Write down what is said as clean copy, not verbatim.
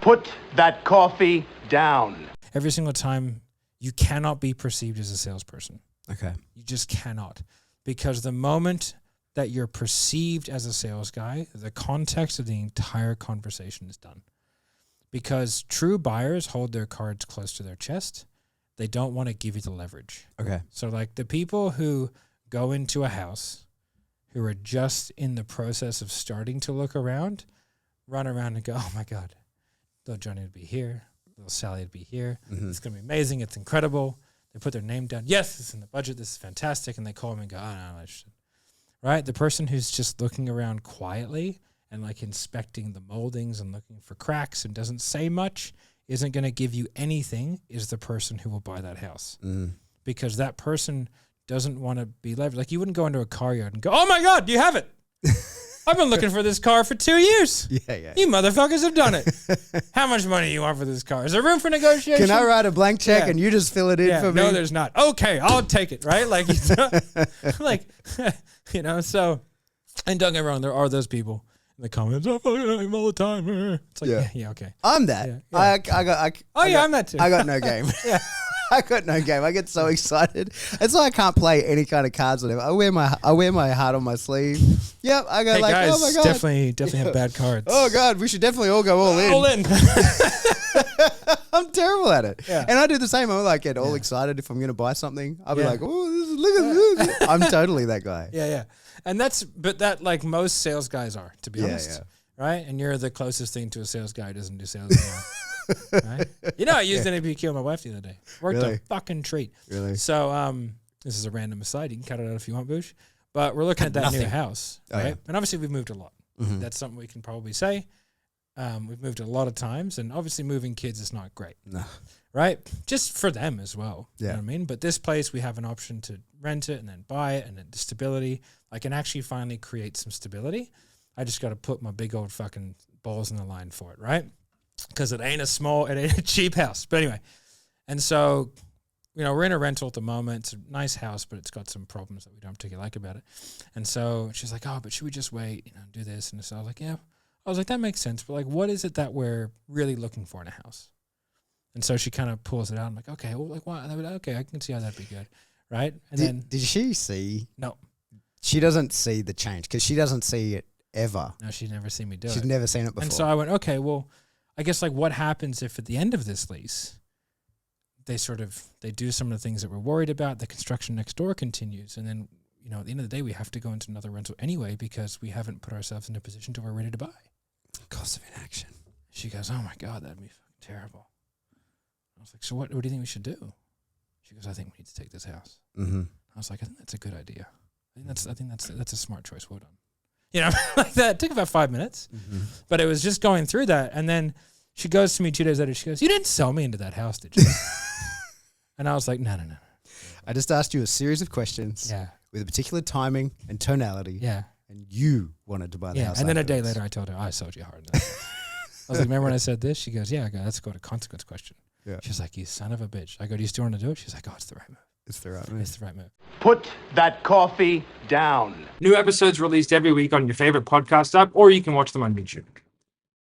Put that coffee down. Every single time, you cannot be perceived as a salesperson. Okay. You just cannot. Because the moment that you're perceived as a sales guy, the context of the entire conversation is done. Because true buyers hold their cards close to their chest. They don't want to give you the leverage. Okay. So like the people who go into a house who are just in the process of starting to look around, run around and go, oh my God, little Johnny would be here. Little Sally would be here. Mm-hmm. It's going to be amazing. It's incredible. They put their name down. Yes, it's in the budget. This is fantastic. And they call me and go, oh, no, I'm not interested. Right? The person who's just looking around quietly and like inspecting the moldings and looking for cracks and doesn't say much, isn't going to give you anything, is the person who will buy that house. Because that person doesn't want to be leveraged. Like you wouldn't go into a car yard and go, oh my God, you have it. I've been looking for this car for 2 years. Yeah. You motherfuckers have done it. How much money do you want for this car? Is there room for negotiation? Can I write a blank check and you just fill it in for me? No, there's not. Okay, I'll take it, right? Like, like, you know, so, and don't get me wrong, there are those people in the comments, I fucking hate him all the time. It's like, yeah, okay. I'm that. Yeah. I'm that too. I got no game. I got no game. I get so excited. It's like I can't play any kind of cards or whatever. I wear my heart on my sleeve. Yep. I go guys, oh my God. Definitely have bad cards. Oh God, we should definitely all go all in. All in. I'm terrible at it. Yeah. And I do the same. I get all excited if I'm going to buy something. I'll be like, oh, look at this. I'm totally that guy. Yeah. And but that like most sales guys are, to be honest. Right? And you're the closest thing to a sales guy who doesn't do sales anymore. Right? You know, I used an APQ on my wife the other day. Worked a fucking treat. Really? So this is a random aside. You can cut it out if you want, Boosh. But we're looking at that new house. Right? Yeah. And obviously we've moved a lot. That's something we can probably say. We've moved a lot of times, and obviously moving kids is not great. No. Right? Just for them as well. Yeah. You know what I mean? But this place, we have an option to rent it and then buy it, and then stability. I can actually finally create some stability. I just got to put my big old fucking balls in the line for it, right? Because it ain't a cheap house. But anyway, and so, you know, we're in a rental at the moment. It's a nice house, but it's got some problems that we don't particularly like about it. And so she's like, oh, but should we just wait, you know, do this? And so I was like, yeah. I was like, that makes sense. But like, what is it that we're really looking for in a house? And so she kind of pulls it out. I'm like, okay, well, like, why? Okay, I can see how that'd be good. Right? And did she see? No. She doesn't see the change because she doesn't see it ever. No, she'd never seen me do it. She's never seen it before. And so I went, okay, well, I guess like what happens if at the end of this lease, they do some of the things that we're worried about, the construction next door continues, and then, you know, at the end of the day, we have to go into another rental anyway because we haven't put ourselves in a position to where we're ready to buy. Cost of inaction. She goes, oh my God, that'd be fucking terrible. I was like, so what do you think we should do? She goes, I think we need to take this house. I was like, I think that's a good idea. I think that's a smart choice. Well done. You know, like that. It took about 5 minutes, but it was just going through that. And then she goes to me 2 days later. She goes, you didn't sell me into that house, did you? And I was like, no. I just asked you a series of questions with a particular timing and tonality. Yeah. And you wanted to buy the house. And then a day later, I told her, I sold you hard. I was like, remember when I said this? She goes, yeah. I go, that's called a consequence question. Yeah. She's like, you son of a bitch. I go, do you still want to do it? She's like, oh, it's the right move. It's the right move. It's the right move. Put that coffee down. New episodes released every week on your favorite podcast app, or you can watch them on YouTube.